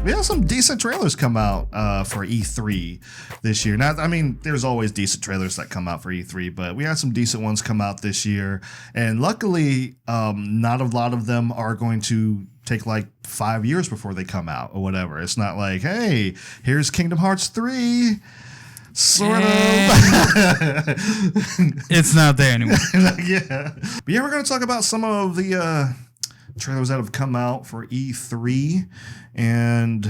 we had some decent trailers come out for E3 this year. Now, I mean, there's always decent trailers that come out for E3, but we had some decent ones come out this year. And luckily, not a lot of them are going to take like 5 years before they come out or whatever. It's not like, hey, here's Kingdom Hearts 3. Sort of. It's not there anymore. Yeah. But yeah, we're going to talk about some of the trailers that have come out for E3. And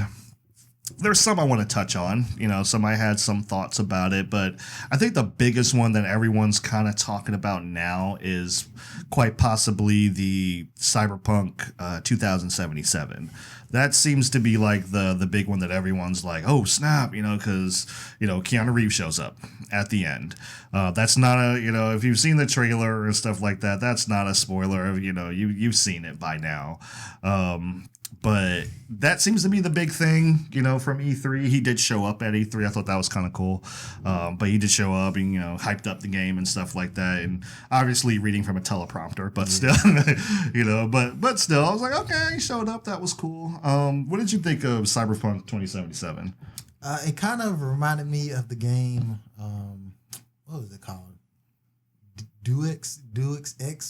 there's some I want to touch on. You know, some I had some thoughts about it. But I think the biggest one that everyone's kind of talking about now is quite possibly the Cyberpunk 2077. That seems to be like the big one that everyone's like, oh, snap, you know, because, you know, Keanu Reeves shows up at the end. That's not a, you know, if you've seen the trailer and stuff like that, that's not a spoiler. You know, you've seen it by now. But that seems to be the big thing, you know, from E3. He did show up at E3. I thought that was kind of cool. But he did show up and, you know, hyped up the game and stuff like that. And obviously reading from a teleprompter, but still, you know, but still, I was like, okay, he showed up. That was cool. What did you think of Cyberpunk 2077? It kind of reminded me of the game, what was it called? Deux X,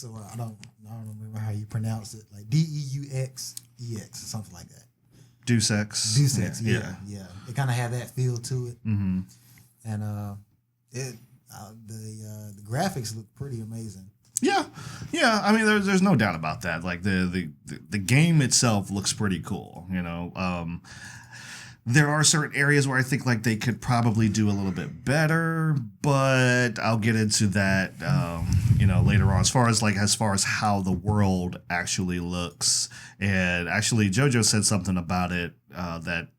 or I don't remember how you pronounce it, like Deux or something like that. Deus Ex. Deus Ex, yeah. It kind of had that feel to it, mm-hmm. And the graphics look pretty amazing. Yeah. I mean, there's no doubt about that. Like the game itself looks pretty cool. You know, there are certain areas where I think like they could probably do a little bit better, but I'll get into that, you know, later on. As far as how the world actually looks, and actually JoJo said something about it that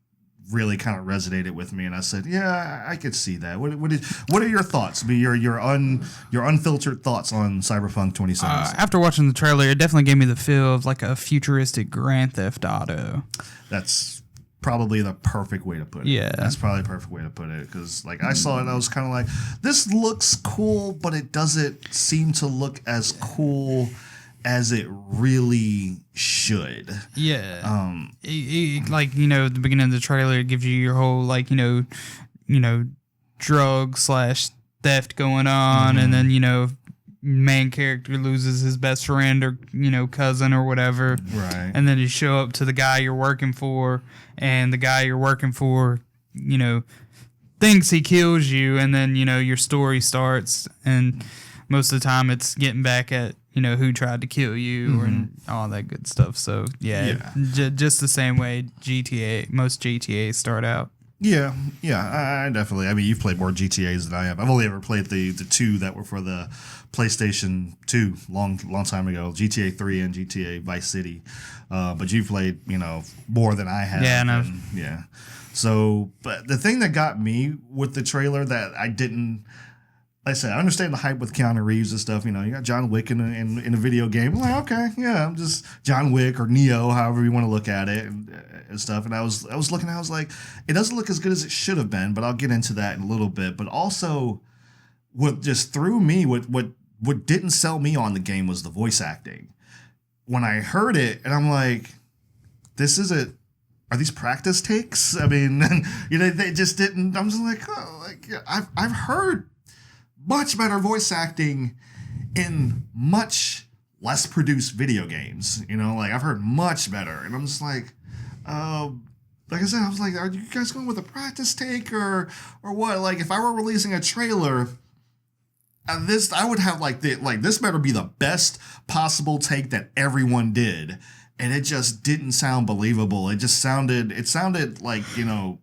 really kind of resonated with me, and I said, yeah, I could see that. What are your thoughts? Your unfiltered thoughts on Cyberpunk 2077? After watching the trailer, it definitely gave me the feel of like a futuristic Grand Theft Auto. That's probably the perfect way to put it. Yeah. That's probably the perfect way to put it, because like I saw it, I was kind of like, this looks cool, but it doesn't seem to look as cool as it really should. Yeah. Like, you know, at the beginning of the trailer, it gives you your whole like, you know, drug / theft going on, mm-hmm. And then, you know, main character loses his best friend or, you know, cousin or whatever. Right. And then you show up to the guy you're working for, and the guy you're working for, you know, thinks he kills you, and then, you know, your story starts, and most of the time it's getting back at, you know, who tried to kill you, mm-hmm. and all that good stuff. So, yeah. Just the same way most GTAs start out. Yeah, I definitely. I mean, you've played more GTAs than I have. I've only ever played the two that were for the PlayStation 2 long time ago, GTA 3 and GTA Vice City. But you've played, you know, more than I have. Yeah, no. Yeah. So, but the thing that got me with the trailer that I didn't, like I said, I understand the hype with Keanu Reeves and stuff. You know, you got John Wick in a video game. I'm like, okay, yeah, I'm just John Wick or Neo, however you want to look at it and stuff. And I was looking, I was like, it doesn't look as good as it should have been, but I'll get into that in a little bit. But also, what just threw me, what didn't sell me on the game was the voice acting. When I heard it, and I'm like, this isn't. Are these practice takes? I mean, you know, they just didn't. I'm just like, oh, like I've heard much better voice acting in much less produced video games. You know, like I've heard much better, and I'm just like I said, I was like, are you guys going with a practice take or what? Like, if I were releasing a trailer, this I would have like this better be the best possible take that everyone did. And it just didn't sound believable. It sounded like, you know,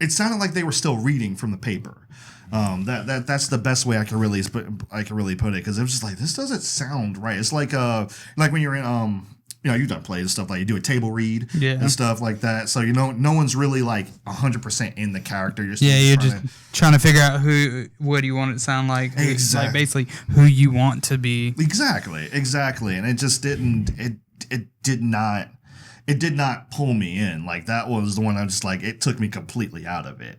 it sounded like they were still reading from the paper. That's the best way I can really put it, because it was just like, this doesn't sound right. It's like when you're in you know, you've done plays and stuff, like you do a table read and stuff like that. So, you know, no one's really like 100% in the character. You're just trying to figure out what you want it to sound like. Exactly. Like basically who you want to be. Exactly. And it just didn't. It did not pull me in. Like, that was the one I'm just like, it took me completely out of it.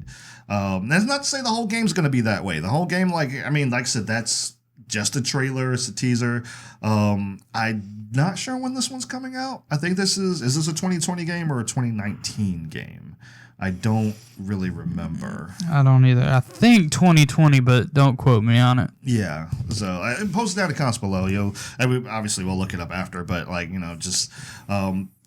That's not to say the whole game's going to be that way. The whole game, like I said, that's just a trailer. It's a teaser. I not sure when this one's coming out. I think this is this a 2020 game or a 2019 game? I don't really remember. I don't either. I think 2020, but don't quote me on it. Yeah. So I posted down the comments below. Obviously we'll look it up after, but like, just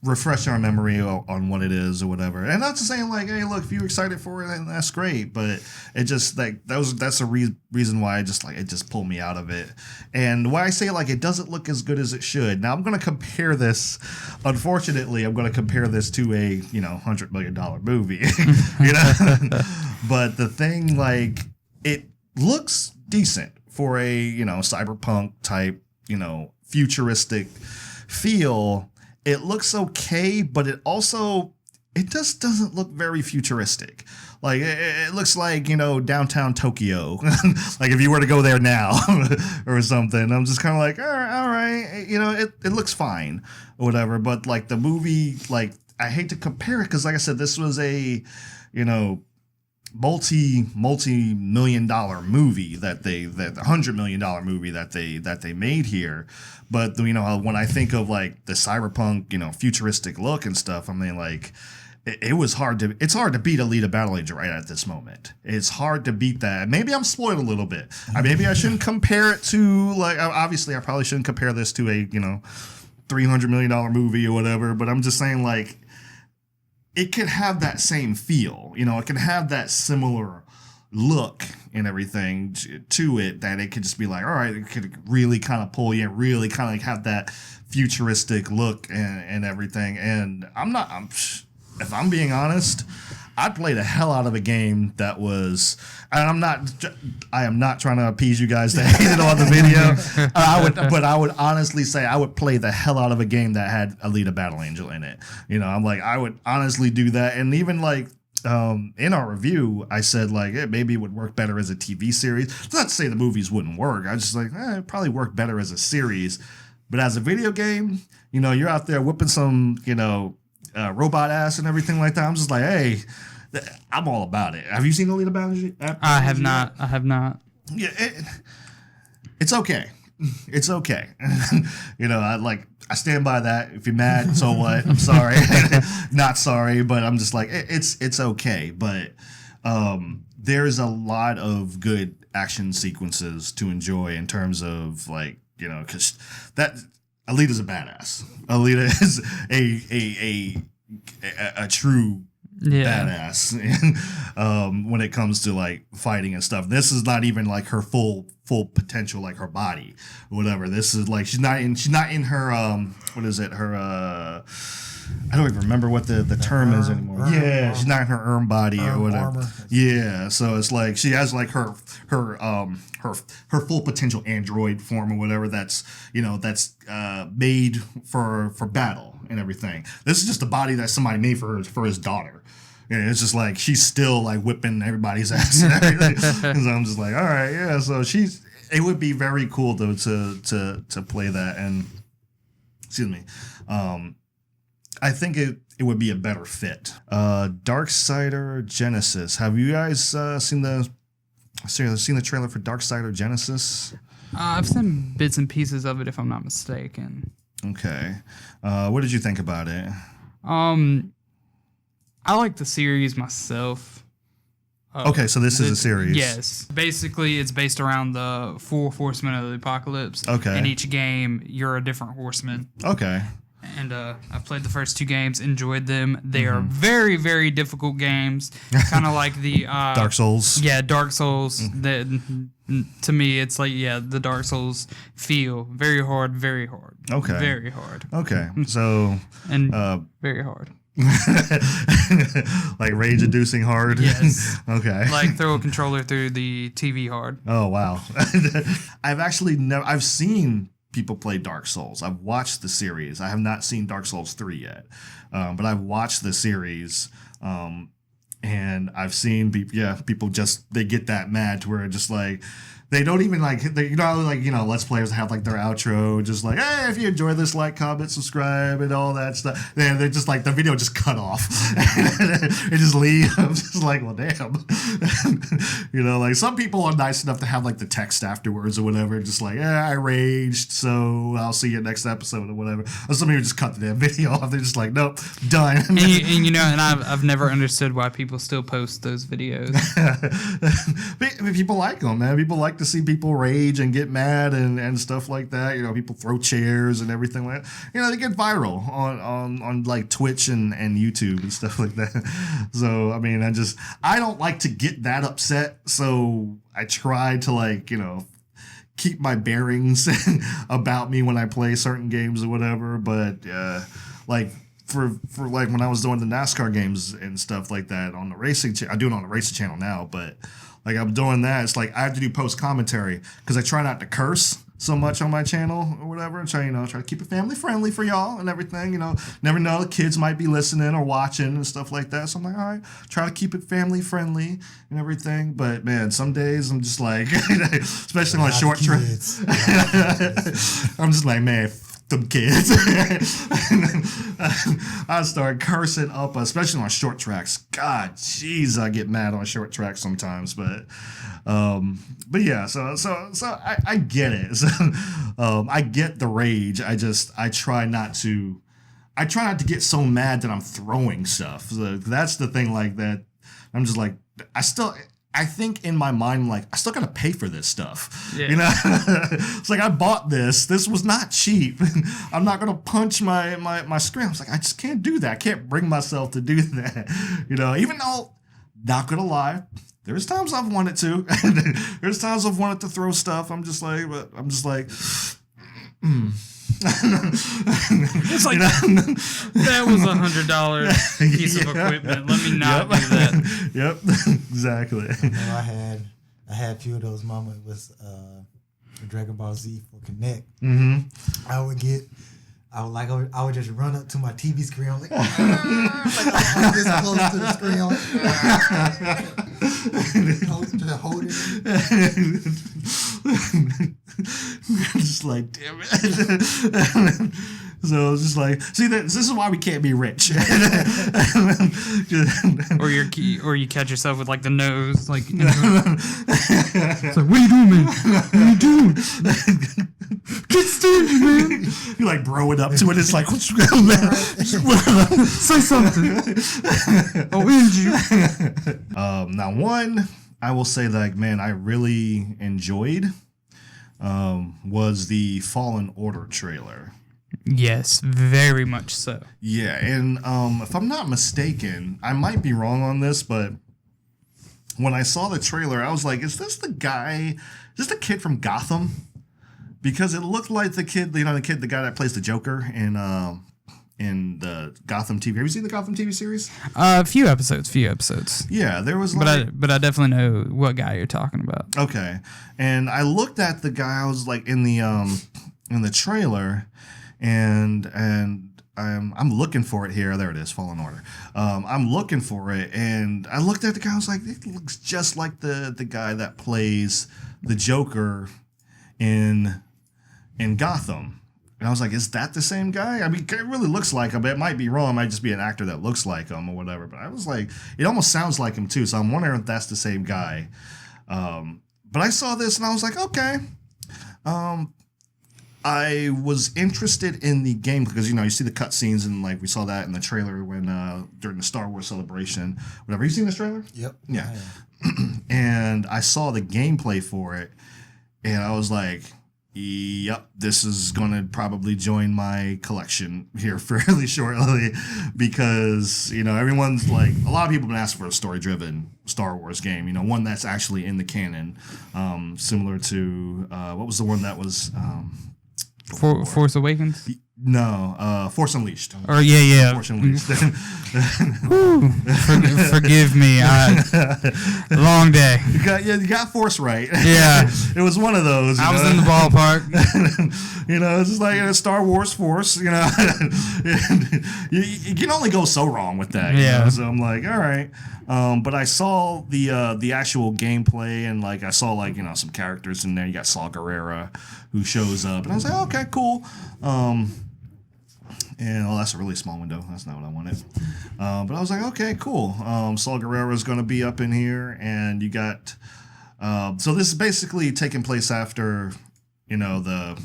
refresh our memory on what it is or whatever. And not to say like, hey, look, if you're excited for it, then that's great. But it just like that's a reason why it just pulled me out of it. And why I say like it doesn't look as good as it should. Now I'm gonna compare this. Unfortunately, I'm gonna compare this to a $100 million movie. But the thing, like, it looks decent for a cyberpunk type futuristic feel. It looks okay, but it just doesn't look very futuristic. Like it looks like downtown Tokyo, like if you were to go there now or something. I'm just kind of like, all right, it looks fine or whatever. But like the movie, like I hate to compare it because, like I said, this was a multi-million dollar movie that $100 million movie that they made here. But when I think of like the cyberpunk futuristic look and stuff, I mean, like it's hard to beat Alita Battle Angel right at this moment. It's hard to beat that. Maybe I'm spoiled a little bit. Maybe I shouldn't compare it to, like, obviously I probably shouldn't compare this to a $300 million movie or whatever, but I'm just saying, like, it could have that same feel, it can have that similar look and everything to it, that it could just be like, all right, it could really kind of pull you in, really kind of like have that futuristic look and everything. And if I'm being honest, I'd play the hell out of a game that was, and I am not trying to appease you guys to hate it on the video. I would honestly say I would play the hell out of a game that had Alita Battle Angel in it. I'm like, I would honestly do that. And even like, in our review, I said like, maybe it would work better as a TV series. It's not to say the movies wouldn't work. I was just like, it'd probably work better as a series. But as a video game, you're out there whipping some, robot ass and everything like that. I'm just like, hey, I'm all about it. Have you seen Alita Battle Angel? I have not. Yeah, it's okay. It's okay. I stand by that. If you're mad, so what? I'm sorry. Not sorry, but I'm just like, it's okay. But there's a lot of good action sequences to enjoy in terms of, like, because that Alita's a badass. Alita is a true badass when it comes to like fighting and stuff. This is not even like her full potential, like her body or whatever. This is like she's not in her what is it, her I don't even remember what the term is anymore. She's not in her body or whatever. Armor. Yeah, so it's like she has like her full potential android form or whatever. That's made for battle and everything. This is just a body that somebody made for his daughter. And it's just like she's still like whipping everybody's ass and everything. So I'm just like, all right, yeah. So it would be very cool though to play that. And excuse me. I think it would be a better fit. Darksider Genesis. Have you guys seen the trailer for Darksider Genesis? I've seen bits and pieces of it, if I'm not mistaken. Okay. What did you think about it? I like the series myself. Okay, so this is a series. Yes. Basically, it's based around the 4 horsemen of the apocalypse. Okay. In each game, you're a different horseman. Okay. And I've played the first 2 games, enjoyed them. They are very, very difficult games. Kind of like the... Dark Souls. Yeah, Dark Souls. To me, it's like, the Dark Souls feel. Very hard, very hard. Okay. Very hard. Okay, so... And very hard. Like rage-inducing hard? Yes. Okay. Like throw a controller through the TV hard. Oh, wow. I've seen people play Dark Souls. I've watched the series. I have not seen Dark Souls 3 yet, but I've watched the series, and I've seen people just, they get that mad to where just like They don't even like, Let's Players have like their outro, just like, hey, if you enjoy this, like, comment, subscribe, and all that stuff. They're just like, the video just cut off. It just leave. I'm just like, well, damn. Like some people are nice enough to have like the text afterwards or whatever, just like, I raged, so I'll see you next episode or whatever. Or some people just cut the damn video off. They're just like, nope, done. And I've never understood why people still post those videos. People like them, man. People like to see people rage and get mad and stuff like that. People throw chairs and everything like that. They get viral on like Twitch and YouTube and stuff like that. So, I mean, I don't like to get that upset. So I try to keep my bearings about me when I play certain games or whatever. But for like when I was doing the NASCAR games and stuff like that on the racing, I do it on the racing channel now, but like I'm doing that, it's like I have to do post commentary because I try not to curse so much on my channel or whatever. Try to keep it family friendly for y'all and everything. Never know, the kids might be listening or watching and stuff like that. So I'm like, all right, try to keep it family friendly and everything. But man, some days I'm just like, especially on short trips, I'm just like, man, them kids. I start cursing up, especially on short tracks. God, jeez, I get mad on short tracks sometimes. But yeah, so I get it. So, I get the rage. I try not to get so mad that I'm throwing stuff. So that's the thing, like that. I'm just like, I think in my mind, like, I still got to pay for this stuff. Yeah. It's like, I bought this. This was not cheap. I'm not going to punch my screen. I was like, I just can't do that. I can't bring myself to do that. Even though, not going to lie, there's times I've wanted to. There's times I've wanted to throw stuff. I'm just like, It's like that was $100 piece of equipment. Let me not do that. Yep, exactly. I had a few of those moments with Dragon Ball Z for Connect. Mm-hmm. I would just run up to my TV screen. I'm like, I'm this close to the screen. I'm hold it. Just like, damn it. So it's just like, see, this is why we can't be rich. or you catch yourself with like the nose, like, it's like, what are you doing, man? What are you doing? Get stingy, man. You like bro it up to it. It's like, what's going on? Say something. I'll end you. Now, one, I will say that, like, man, I really enjoyed was the Fallen Order trailer. Yes, very much so. Yeah, and if I'm not mistaken, I might be wrong on this, but when I saw the trailer, I was like, is this the kid from Gotham? Because it looked like the guy that plays the Joker in the Gotham TV. Have you seen the Gotham TV series? A few episodes. Yeah, there was but I definitely know what guy you're talking about. Okay. And I looked at the guy, I was like in the trailer, and I'm looking for it here. There it is, Fallen Order. I'm looking for it, and I looked at the guy, I was like, it looks just like the guy that plays the Joker in Gotham. And I was like, is that the same guy? I mean, it really looks like him. It might be wrong. It might just be an actor that looks like him or whatever. But I was like, it almost sounds like him too. So I'm wondering if that's the same guy. But I saw this and I was like, okay. I was interested in the game because, you see the cutscenes and like we saw that in the trailer when during the Star Wars celebration. Whatever. You seen this trailer? Yep. Yeah. And I saw the gameplay for it and I was like, yep, this is going to probably join my collection here fairly shortly because, everyone's like, a lot of people have been asking for a story-driven Star Wars game, one that's actually in the canon, similar to, what was the one that was... Force Awakens? No, Force Unleashed. Or yeah. Force Unleashed. Forgive me. Long day. You got Force right. Yeah. It was one of those. I was in the ballpark. It's just like Star Wars Force. You can only go so wrong with that. Yeah. So I'm like, all right. But I saw the actual gameplay, and like I saw some characters in there. You got Saw Gerrera who shows up, and I was like, okay, cool. And that's a really small window. That's not what I wanted. But I was like, okay, cool. Saw Gerrera is going to be up in here, and you got. So this is basically taking place after, the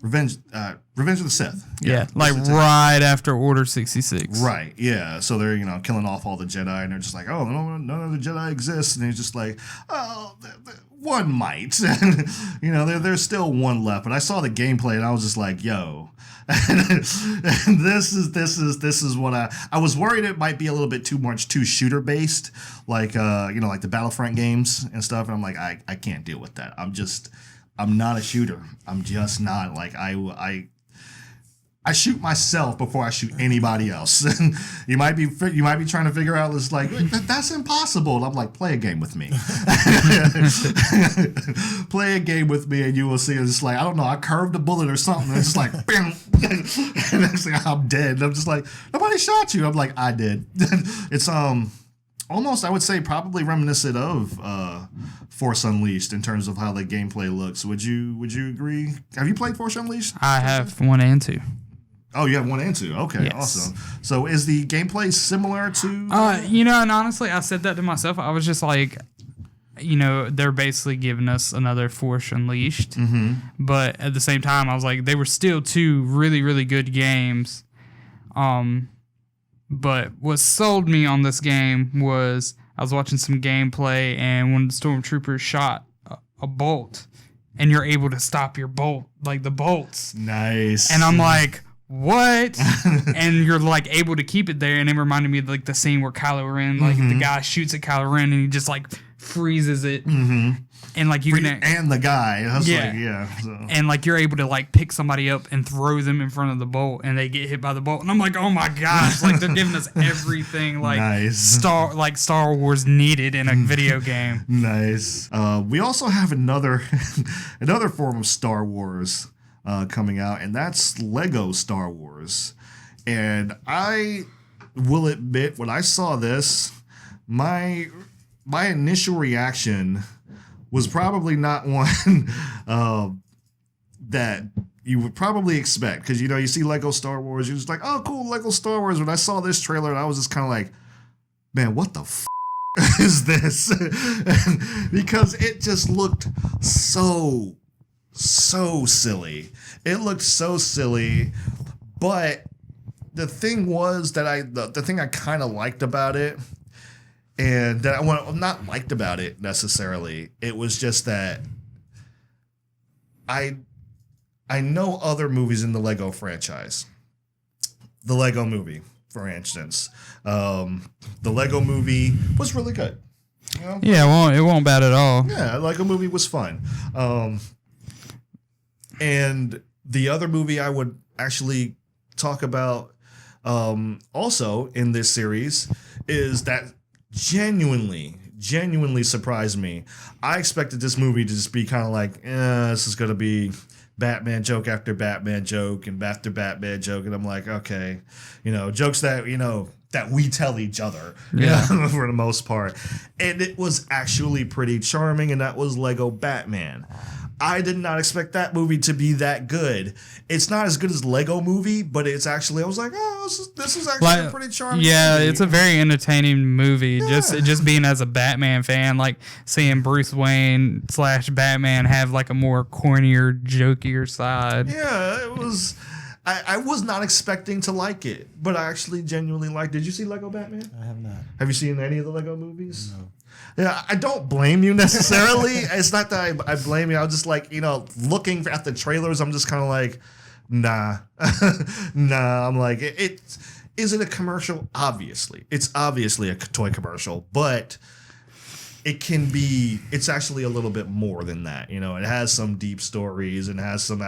Revenge of the Sith. Yeah, like right after Order 66. Right. Yeah. So they're killing off all the Jedi, and they're just like, oh, none of the Jedi exists, and he's just like, oh. One might, there's still one left. But I saw the gameplay and I was just like, yo, and this is what I was worried it might be a little bit too shooter based, like like the Battlefront games and stuff. And I'm like, I can't deal with that. I'm not a shooter. I'm just not. Like I shoot myself before I shoot anybody else. you might be trying to figure out, it's like, that's impossible. And I'm like, play a game with me. Play a game with me and you will see. It's just like, I don't know, I curved a bullet or something. And it's just like, bam. And next thing I'm dead. And I'm just like, nobody shot you. I'm like, I did. It's almost, I would say, probably reminiscent of Force Unleashed in terms of how the gameplay looks. Would you agree? Have you played Force Unleashed? I have 1 and 2. Oh, you have 1 and 2. Okay, yes. Awesome. So is the gameplay similar to... and honestly, I said that to myself. I was just like, they're basically giving us another Force Unleashed. Mm-hmm. But at the same time, I was like, they were still 2 really, really good games. But what sold me on this game was I was watching some gameplay, and when the stormtroopers shot a bolt, and you're able to stop your bolt, like the bolts. Nice. And I'm like... what? And you're like able to keep it there, and it reminded me of like the scene where Kylo Ren, like the guy shoots at Kylo Ren and he just like freezes it, and like you can and the guy, I was so. And like you're able to like pick somebody up and throw them in front of the bolt, and they get hit by the bolt, and I'm like, oh my gosh, like they're giving us everything like nice. Star Wars needed in a video game. Nice. We also have another form of Star Wars. Coming out, and that's Lego Star Wars. And I will admit, when I saw this, my initial reaction was probably not one that you would probably expect, because you see Lego Star Wars, you're just like, oh cool, Lego Star Wars. When I saw this trailer, I was just kind of like, man, what the is this? Because it just looked so silly. It looked so silly, but the thing was that the thing I kind of liked about it, and that not liked about it necessarily, it was just that I know other movies in the Lego franchise. The Lego Movie, for instance. The Lego Movie was really good. Yeah, it won't bad at all. Yeah, Lego Movie was fun. And the other movie I would actually talk about also in this series is that genuinely surprised me. I expected this movie to just be kind of like, this is going to be Batman joke after Batman joke and after Batman joke. And I'm like, okay, jokes that, that we tell each other, for the most part. And it was actually pretty charming, and that was Lego Batman. I did not expect that movie to be that good. It's not as good as Lego Movie, but it's actually, I was like, oh, this is actually a pretty charming movie. It's a very entertaining movie. Yeah. Just being as a Batman fan, like seeing Bruce Wayne / Batman have like a more cornier, jokier side. Yeah, it was... I was not expecting to like it, but I actually genuinely liked it. Did you see Lego Batman? I have not. Have you seen any of the Lego movies? No. Yeah, I don't blame you necessarily. It's not that I blame you. I was just like, looking at the trailers, I'm just kind of like, nah. I'm like, is it a commercial? Obviously. It's obviously a toy commercial, but it's actually a little bit more than that. You know, it has some deep stories and has some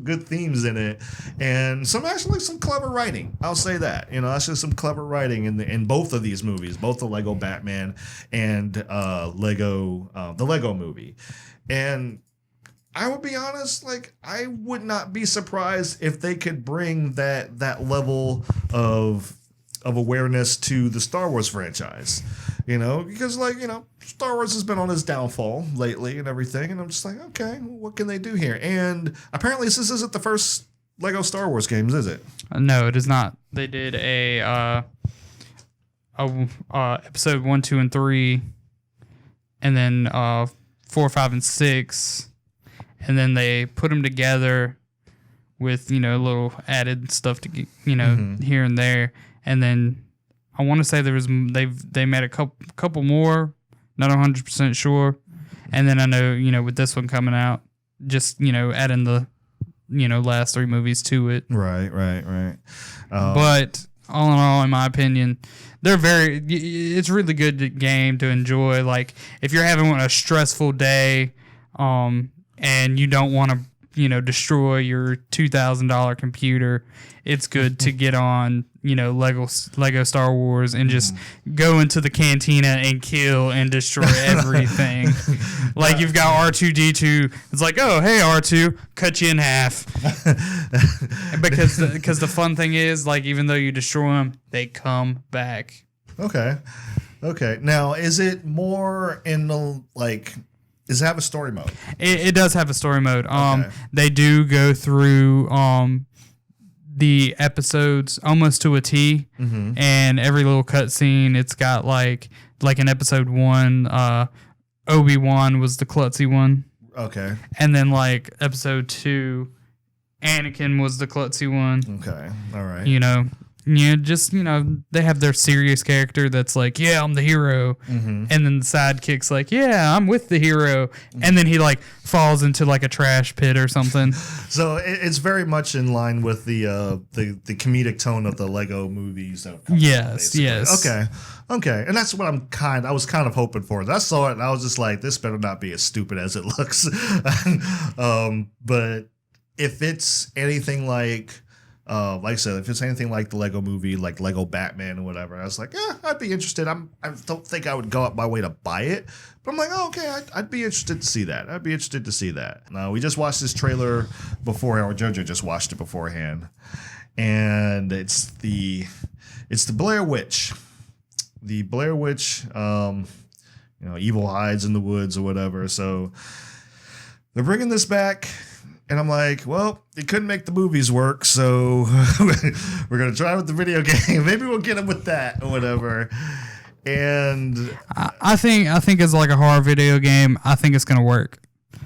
good themes in it, and some clever writing. I'll say that. You know, actually some clever writing in both of these movies, both the Lego Batman and the Lego Movie. And I would be honest, like, I would not be surprised if they could bring that level of awareness to the Star Wars franchise, you know, because, like, you know, Star Wars has been on its downfall lately and everything, and I'm just like, okay, what can they do here? And apparently this isn't the first Lego Star Wars games, is it? No, it is not. They did a episode 1, 2, and 3, and then 4, 5, and 6, and then they put them together with, you know, little added stuff to get, you know, here and there. And then I want to say they made a couple more, not 100% sure. And then I know, you know, with this one coming out, just, you know, adding the, you know, last 3 movies to it. Right. But all in all, in my opinion, it's a really good game to enjoy. Like, if you're having a stressful day, and you don't want to, you know, destroy your $2,000 computer, it's good to get on, you know, Lego Star Wars and just go into the cantina and kill and destroy everything. Like, you've got R2-D2. It's like, oh, hey, R2, cut you in half. because the fun thing is, like, even though you destroy them, they come back. Okay. Now, is it more in the, like, does it have a story mode? It does have a story mode. Okay. They do go through the episodes almost to a T, and every little cutscene, it's got like in episode 1, Obi-Wan was the klutzy one. Okay. And then like episode 2, Anakin was the klutzy one. Okay. All right. You know. Yeah, just, you know, they have their serious character that's like, yeah, I'm the hero. And then the sidekick's like, yeah, I'm with the hero. And then he, like, falls into, like, a trash pit or something. So it's very much in line with the comedic tone of the Lego movies. Yes. Okay. And that's what I was kind of hoping for. I saw it, and I was just like, this better not be as stupid as it looks. But if it's anything like I said, if it's anything like the Lego Movie, like Lego Batman or whatever, I was like, yeah, I'd be interested. I don't think I would go out my way to buy it, but I'm like, oh, okay, I'd be interested to see that. Now, we just watched this trailer before, or Jojo just watched it beforehand, and it's the Blair Witch. The Blair Witch, you know, evil hides in the woods or whatever. So they're bringing this back. And I'm like, well, it couldn't make the movies work, so we're going to try with the video game. Maybe we'll get them with that or whatever. And I think it's like a horror video game. I think it's going to work.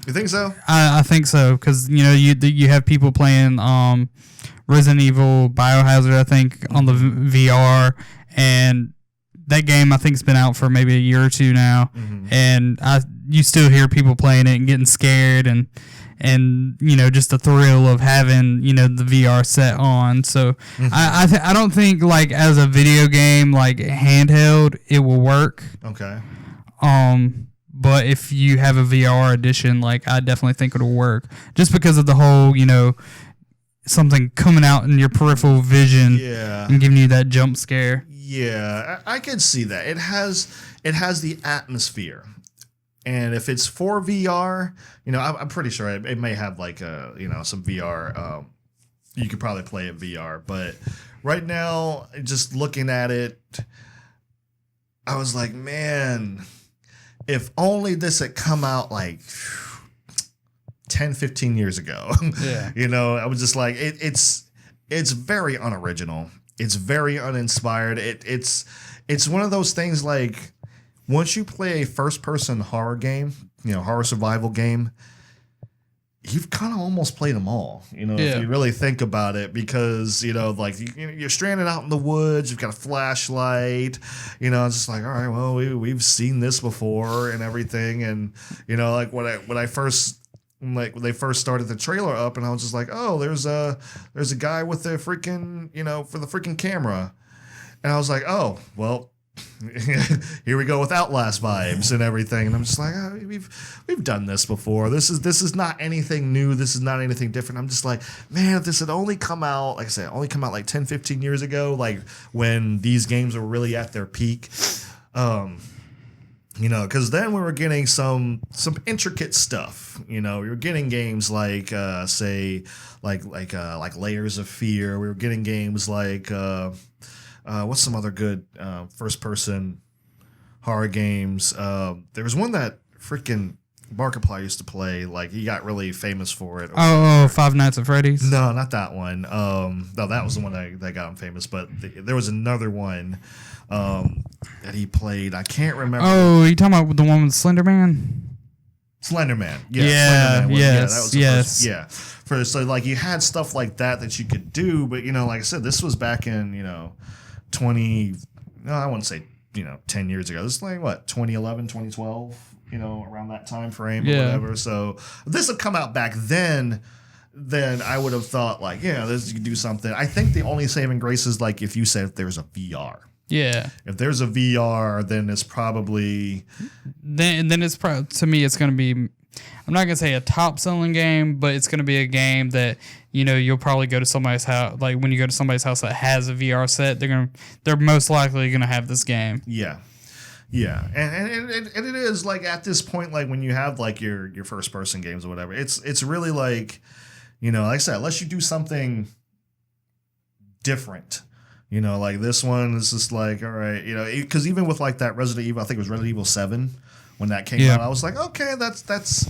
You think so? I think so, because, you know, you have people playing Resident Evil, Biohazard, I think, on the VR, and that game, I think, has been out for maybe a year or two now, and you still hear people playing it and getting scared, and you know, just the thrill of having, you know, the VR set on. So I don't think, like, as a video game, like handheld, it will work. Okay. But if you have a VR edition, like, I definitely think it'll work, just because of the whole, you know, something coming out in your peripheral vision and giving you that jump scare. Yeah, I can see that. It has the atmosphere. And if it's for VR, you know, I'm pretty sure it may have like you know, some VR. You could probably play it VR, but right now, just looking at it, I was like, man, if only this had come out like 10, 15 years ago. Yeah. You know, I was just like, it's very unoriginal. It's very uninspired. It's one of those things like, once you play a first-person horror game, you know, horror survival game, you've kind of almost played them all, you know, if you really think about it, because, you know, like, you're stranded out in the woods, you've got a flashlight, you know, it's just like, all right, well, we've seen this before and everything, and, you know, like, when they first started the trailer up, and I was just like, oh, there's a guy with the freaking, you know, for the freaking camera, and I was like, oh, well, here we go with Outlast vibes and everything, and I'm just like, oh, we've done this before. This is not anything new. This is not anything different. I'm just like, man, if this had only come out, like I said, only come out like 10, 15 years ago, like when these games were really at their peak, because then we were getting some intricate stuff. We were getting games like say like Layers of Fear. We were getting games like what's some other good first person horror games? There was one that freaking Markiplier used to play. Like he got really famous for it. Oh, Five Nights at Freddy's. No, not that one. No, that was the one that got him famous. But there was another one that he played. I can't remember. Oh, you talking about the one with Slender Man? Slender Man. Yeah. Slender Man Yes. that was the Yes. first, yeah. So like you had stuff like that you could do, but like I said, this was back in 20. No, I wouldn't say 10 years ago. This is like what 2011, 2012. Around that time frame or whatever. So if this had come out back then I would have thought like, this you could do something. I think the only saving grace is like if you said if there's a VR. Yeah. If there's a VR, then it's probably then it's to me it's going to be, I'm not going to say a top selling game, but it's going to be a game that you'll probably go to somebody's house. Like when you go to somebody's house that has a VR set, they're most likely going to have this game. Yeah. Yeah, and it is like at this point, like when you have like your first person games or whatever, it's really like, like I said, unless you do something different, like this one is just like, all right, because even with like that Resident Evil, I think it was Resident Evil 7 when that came out, I was like, okay, that's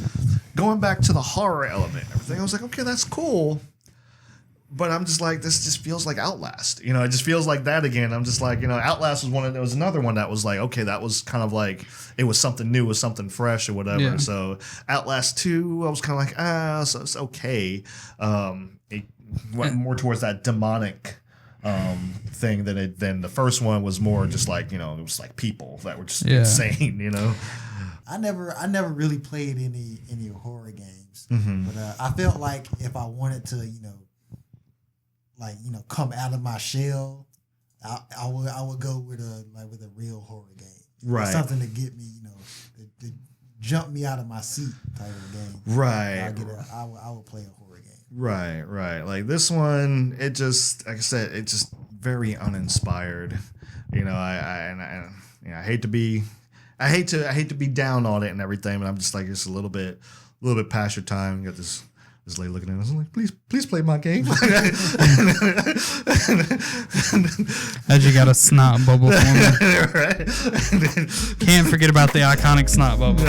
going back to the horror element and everything. I was like, okay, that's cool. But I'm just like, this just feels like Outlast. It just feels like that again. I'm just like, Outlast was there was another one that was like, okay, that was kind of like, it was something new, it was something fresh or whatever. Yeah. So Outlast 2, I was kind of like, so it's okay. It went more towards that demonic thing than the first one was more just like, it was like people that were just insane, I never really played any horror games. Mm-hmm. But I felt like if I wanted to, come out of my shell, I would go with a real horror game, right? Something to get me, to jump me out of my seat type of game, right? I would play a horror game, right. Like this one, it just, like I said, it just very uninspired. I hate to be down on it and everything, but I'm just like, it's a little bit past your time. You got this lady looking at us, I'm like, please play my game. As you got a snot bubble for me. Right. Can't forget about the iconic snot bubble.